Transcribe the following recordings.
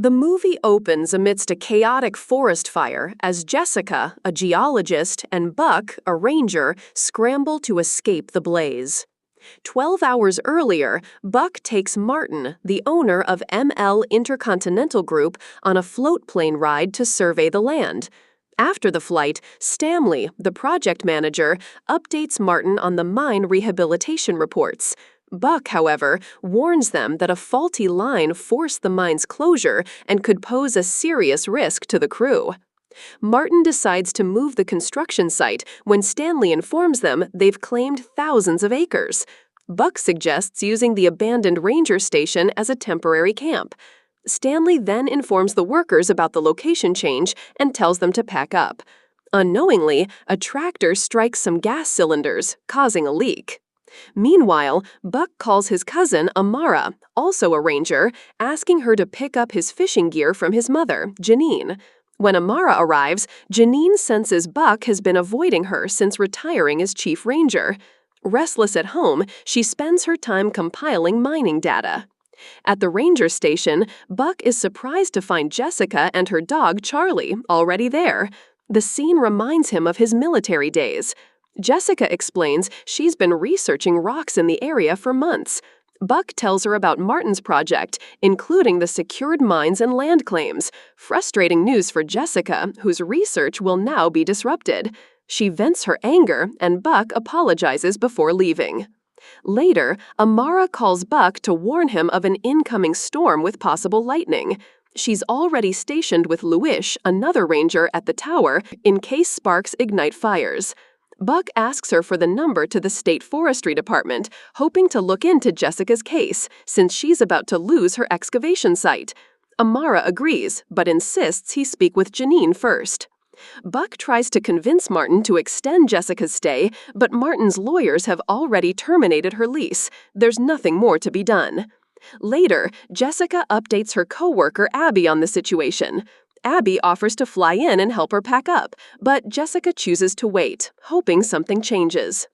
The movie opens amidst a chaotic forest fire as Jessica, a geologist, and Buck, a ranger, scramble to escape the blaze. 12 hours earlier, Buck takes Martin, the owner of ML Intercontinental Group, on a float plane ride to survey the land. After the flight, Stanley, the project manager, updates Martin on the mine rehabilitation reports. Buck, however, warns them that a faulty line forced the mine's closure and could pose a serious risk to the crew. Martin decides to move the construction site when Stanley informs them they've claimed thousands of acres. Buck suggests using the abandoned ranger station as a temporary camp. Stanley then informs the workers about the location change and tells them to pack up. Unknowingly, a tractor strikes some gas cylinders, causing a leak. Meanwhile, Buck calls his cousin, Amara, also a ranger, asking her to pick up his fishing gear from his mother, Janine. When Amara arrives, Janine senses Buck has been avoiding her since retiring as chief ranger. Restless at home, she spends her time compiling mining data. At the ranger station, Buck is surprised to find Jessica and her dog, Charlie, already there. The scene reminds him of his military days. Jessica explains she's been researching rocks in the area for months. Buck tells her about Martin's project, including the secured mines and land claims. Frustrating news for Jessica, whose research will now be disrupted. She vents her anger, and Buck apologizes before leaving. Later, Amara calls Buck to warn him of an incoming storm with possible lightning. She's already stationed with Luish, another ranger, at the tower in case sparks ignite fires. Buck asks her for the number to the State Forestry Department, hoping to look into Jessica's case, since she's about to lose her excavation site. Amara agrees, but insists he speak with Janine first. Buck tries to convince Martin to extend Jessica's stay, but Martin's lawyers have already terminated her lease. There's nothing more to be done. Later, Jessica updates her coworker Abby on the situation. Abby offers to fly in and help her pack up, but Jessica chooses to wait, hoping something changes.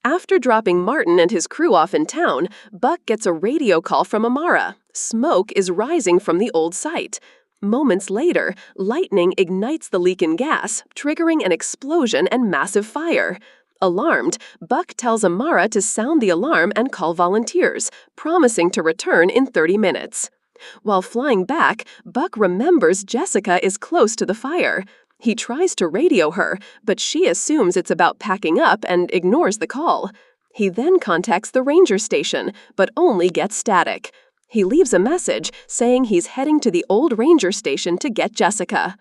After dropping Martin and his crew off in town, Buck gets a radio call from Amara. Smoke is rising from the old site. Moments later, lightning ignites the leak in gas, triggering an explosion and massive fire. Alarmed, Buck tells Amara to sound the alarm and call volunteers, promising to return in 30 minutes. While flying back, Buck remembers Jessica is close to the fire. He tries to radio her, but she assumes it's about packing up and ignores the call. He then contacts the ranger station, but only gets static. He leaves a message saying he's heading to the old ranger station to get Jessica.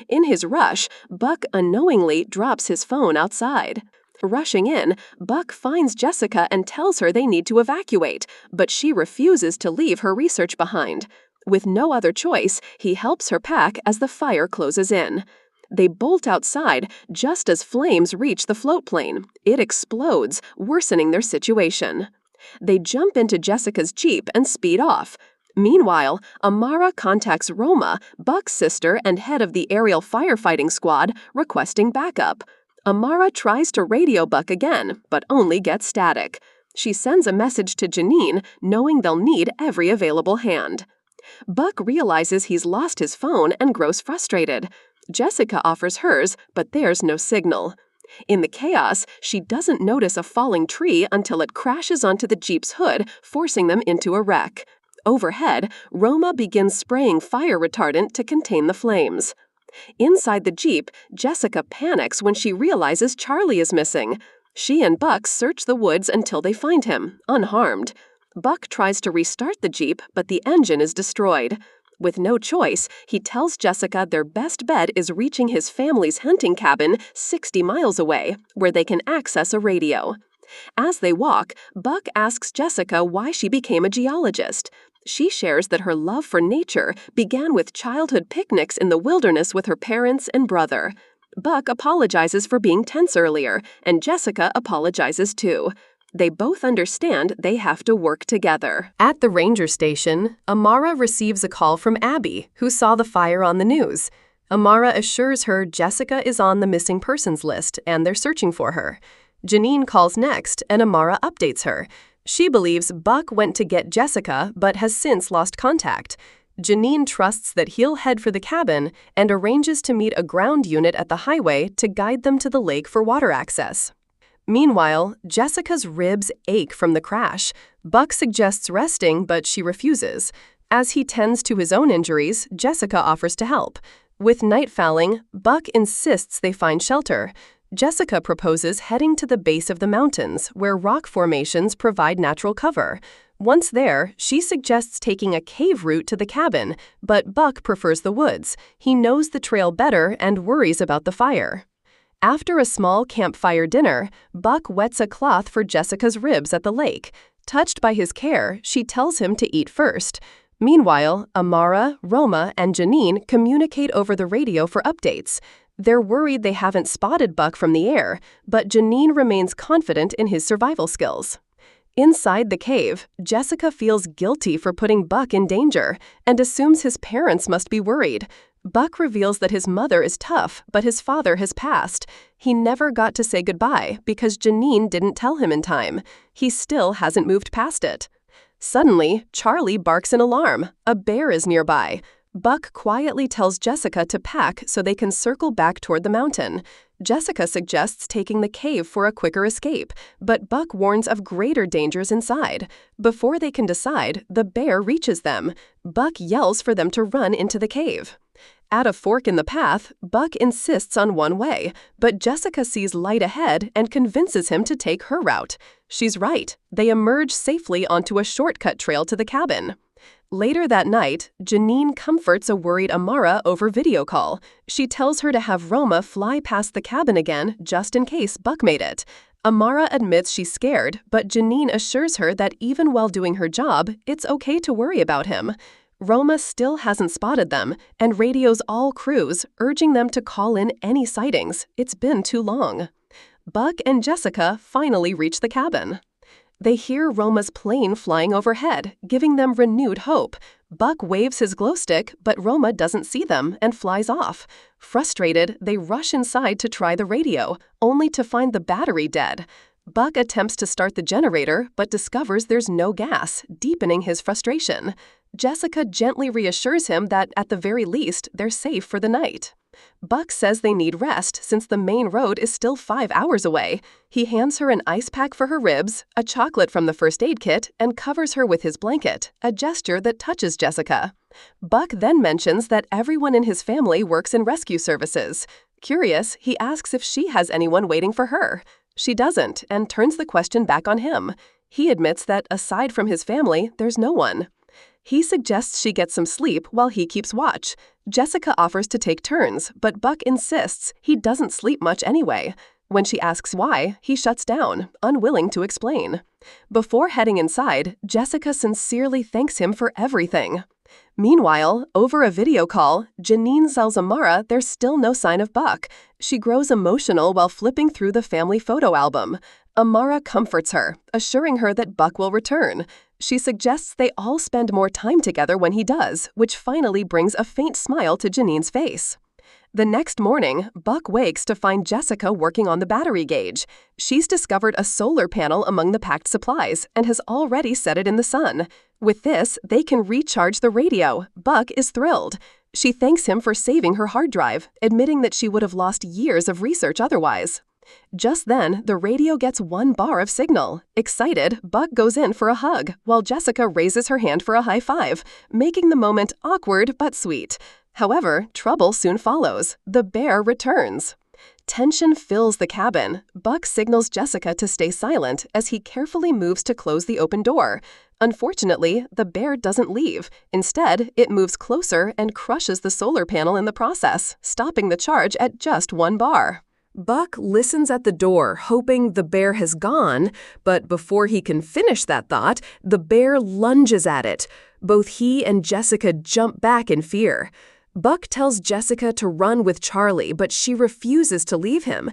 In his rush, Buck unknowingly drops his phone outside. Rushing in, Buck finds Jessica and tells her they need to evacuate, but she refuses to leave her research behind. With no other choice, he helps her pack as the fire closes in. They bolt outside just as flames reach the float plane. It explodes, worsening their situation. They jump into Jessica's Jeep and speed off. Meanwhile, Amara contacts Roma, Buck's sister and head of the aerial firefighting squad, requesting backup. Amara tries to radio Buck again, but only gets static. She sends a message to Janine, knowing they'll need every available hand. Buck realizes he's lost his phone and grows frustrated. Jessica offers hers, but there's no signal. In the chaos, she doesn't notice a falling tree until it crashes onto the Jeep's hood, forcing them into a wreck. Overhead, Roma begins spraying fire retardant to contain the flames. Inside the Jeep, Jessica panics when she realizes Charlie is missing. She and Buck search the woods until they find him, unharmed. Buck tries to restart the Jeep, but the engine is destroyed. With no choice, he tells Jessica their best bet is reaching his family's hunting cabin 60 miles away, where they can access a radio. As they walk, Buck asks Jessica why she became a geologist. She shares that her love for nature began with childhood picnics in the wilderness with her parents and brother. Buck apologizes for being tense earlier, and Jessica apologizes too. They both understand they have to work together. At the ranger station, Amara receives a call from Abby, who saw the fire on the news. Amara assures her Jessica is on the missing persons list and they're searching for her. Janine calls next, and Amara updates her. She believes Buck went to get Jessica but has since lost contact. Janine trusts that he'll head for the cabin and arranges to meet a ground unit at the highway to guide them to the lake for water access. Meanwhile, Jessica's ribs ache from the crash. Buck suggests resting, but she refuses. As he tends to his own injuries, Jessica offers to help. With night falling, Buck insists they find shelter. Jessica proposes heading to the base of the mountains, where rock formations provide natural cover. Once there, she suggests taking a cave route to the cabin, but Buck prefers the woods. He knows the trail better and worries about the fire. After a small campfire dinner, Buck wets a cloth for Jessica's ribs at the lake. Touched by his care, she tells him to eat first. Meanwhile, Amara, Roma, and Janine communicate over the radio for updates. They're worried they haven't spotted Buck from the air, but Janine remains confident in his survival skills. Inside the cave, Jessica feels guilty for putting Buck in danger and assumes his parents must be worried. Buck reveals that his mother is tough, but his father has passed. He never got to say goodbye because Janine didn't tell him in time. He still hasn't moved past it. Suddenly, Charlie barks an alarm. A bear is nearby. Buck quietly tells Jessica to pack so they can circle back toward the mountain. Jessica suggests taking the cave for a quicker escape, but Buck warns of greater dangers inside. Before they can decide, the bear reaches them. Buck yells for them to run into the cave. At a fork in the path, Buck insists on one way, but Jessica sees light ahead and convinces him to take her route. She's right. They emerge safely onto a shortcut trail to the cabin. Later that night, Janine comforts a worried Amara over video call. She tells her to have Roma fly past the cabin again just in case Buck made it. Amara admits she's scared, but Janine assures her that even while doing her job, it's okay to worry about him. Roma still hasn't spotted them and radios all crews, urging them to call in any sightings. It's been too long. Buck and Jessica finally reach the cabin. They hear Roma's plane flying overhead, giving them renewed hope. Buck waves his glow stick, but Roma doesn't see them and flies off. Frustrated, they rush inside to try the radio, only to find the battery dead. Buck attempts to start the generator, but discovers there's no gas, deepening his frustration. Jessica gently reassures him that, at the very least, they're safe for the night. Buck says they need rest since the main road is still 5 hours away. He hands her an ice pack for her ribs, a chocolate from the first aid kit, and covers her with his blanket, a gesture that touches Jessica. Buck then mentions that everyone in his family works in rescue services. Curious, he asks if she has anyone waiting for her. She doesn't, and turns the question back on him. He admits that, aside from his family, there's no one. He suggests she get some sleep while he keeps watch. Jessica offers to take turns, but Buck insists he doesn't sleep much anyway. When she asks why, he shuts down, unwilling to explain. Before heading inside, Jessica sincerely thanks him for everything. Meanwhile, over a video call, Janine tells Amara there's still no sign of Buck. She grows emotional while flipping through the family photo album. Amara comforts her, assuring her that Buck will return. She suggests they all spend more time together when he does, which finally brings a faint smile to Janine's face. The next morning, Buck wakes to find Jessica working on the battery gauge. She's discovered a solar panel among the packed supplies and has already set it in the sun. With this, they can recharge the radio. Buck is thrilled. She thanks him for saving her hard drive, admitting that she would have lost years of research otherwise. Just then, the radio gets 1 bar of signal. Excited, Buck goes in for a hug, while Jessica raises her hand for a high five, making the moment awkward but sweet. However, trouble soon follows. The bear returns. Tension fills the cabin. Buck signals Jessica to stay silent as he carefully moves to close the open door. Unfortunately, the bear doesn't leave. Instead, it moves closer and crushes the solar panel in the process, stopping the charge at just 1 bar. Buck listens at the door, hoping the bear has gone, but before he can finish that thought, the bear lunges at it. Both he and Jessica jump back in fear. Buck tells Jessica to run with Charlie, but she refuses to leave him.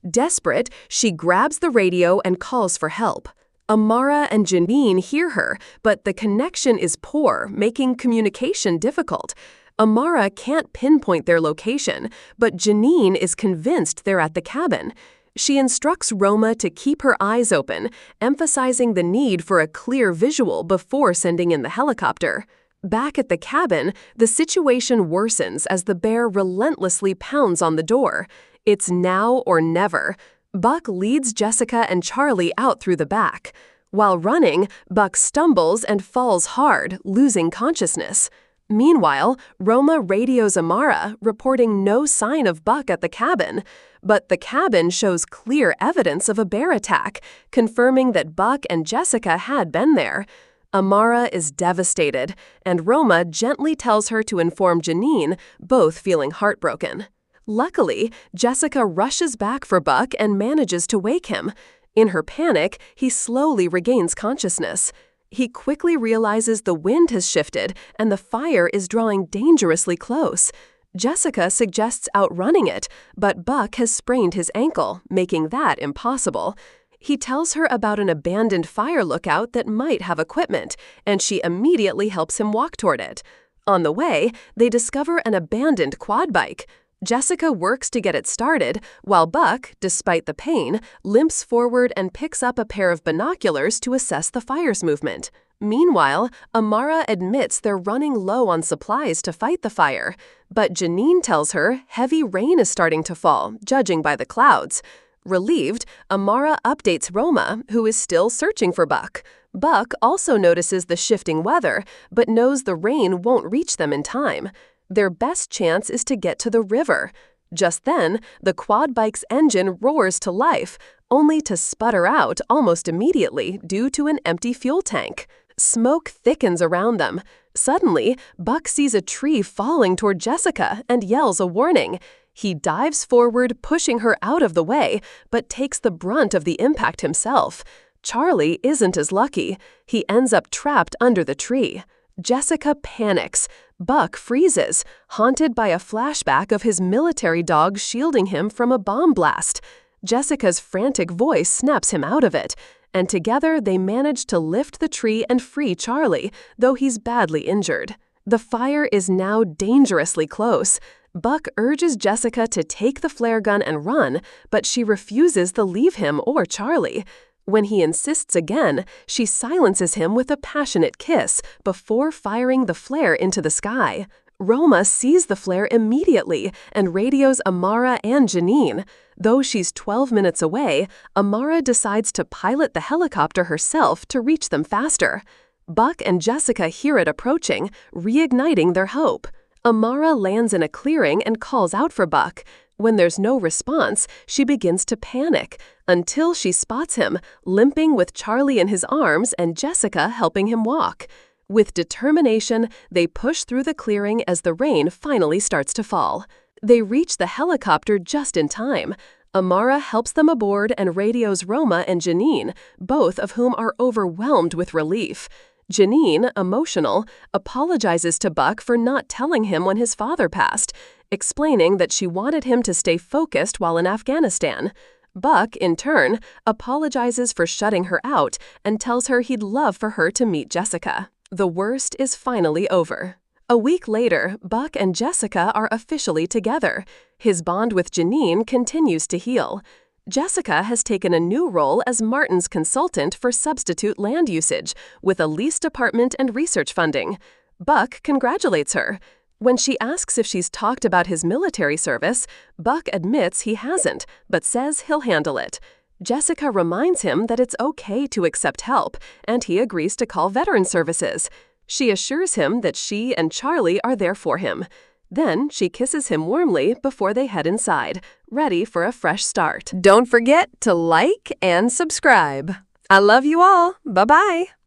Desperate, she grabs the radio and calls for help. Amara and Janine hear her, but the connection is poor, making communication difficult. Amara can't pinpoint their location, but Janine is convinced they're at the cabin. She instructs Roma to keep her eyes open, emphasizing the need for a clear visual before sending in the helicopter. Back at the cabin, the situation worsens as the bear relentlessly pounds on the door. It's now or never. Buck leads Jessica and Charlie out through the back. While running, Buck stumbles and falls hard, losing consciousness. Meanwhile, Roma radios Amara, reporting no sign of Buck at the cabin. But the cabin shows clear evidence of a bear attack, confirming that Buck and Jessica had been there. Amara is devastated, and Roma gently tells her to inform Janine, both feeling heartbroken. Luckily, Jessica rushes back for Buck and manages to wake him. In her panic, he slowly regains consciousness. He quickly realizes the wind has shifted and the fire is drawing dangerously close. Jessica suggests outrunning it, but Buck has sprained his ankle, making that impossible. He tells her about an abandoned fire lookout that might have equipment, and she immediately helps him walk toward it. On the way, they discover an abandoned quad bike. Jessica works to get it started, while Buck, despite the pain, limps forward and picks up a pair of binoculars to assess the fire's movement. Meanwhile, Amara admits they're running low on supplies to fight the fire, but Janine tells her heavy rain is starting to fall, judging by the clouds. Relieved, Amara updates Roma, who is still searching for Buck. Buck also notices the shifting weather, but knows the rain won't reach them in time. Their best chance is to get to the river. Just then, the quad bike's engine roars to life, only to sputter out almost immediately due to an empty fuel tank. Smoke thickens around them. Suddenly, Buck sees a tree falling toward Jessica and yells a warning. He dives forward, pushing her out of the way, but takes the brunt of the impact himself. Charlie isn't as lucky. He ends up trapped under the tree. Jessica panics. Buck freezes, haunted by a flashback of his military dog shielding him from a bomb blast. Jessica's frantic voice snaps him out of it, and together they manage to lift the tree and free Charlie, though he's badly injured. The fire is now dangerously close. Buck urges Jessica to take the flare gun and run, but she refuses to leave him or Charlie. When he insists again, she silences him with a passionate kiss before firing the flare into the sky. Roma sees the flare immediately and radios Amara and Janine. Though she's 12 minutes away, Amara decides to pilot the helicopter herself to reach them faster. Buck and Jessica hear it approaching, reigniting their hope. Amara lands in a clearing and calls out for Buck. When there's no response, she begins to panic until she spots him, limping with Charlie in his arms and Jessica helping him walk. With determination, they push through the clearing as the rain finally starts to fall. They reach the helicopter just in time. Amara helps them aboard and radios Roma and Janine, both of whom are overwhelmed with relief. Janine, emotional, apologizes to Buck for not telling him when his father passed, explaining that she wanted him to stay focused while in Afghanistan. Buck, in turn, apologizes for shutting her out and tells her he'd love for her to meet Jessica. The worst is finally over. A week later, Buck and Jessica are officially together. His bond with Janine continues to heal. Jessica has taken a new role as Martin's consultant for substitute land usage, with a lease department and research funding. Buck congratulates her. When she asks if she's talked about his military service, Buck admits he hasn't, but says he'll handle it. Jessica reminds him that it's okay to accept help, and he agrees to call veteran services. She assures him that she and Charlie are there for him. Then she kisses him warmly before they head inside, ready for a fresh start. Don't forget to like and subscribe. I love you all. Bye-bye.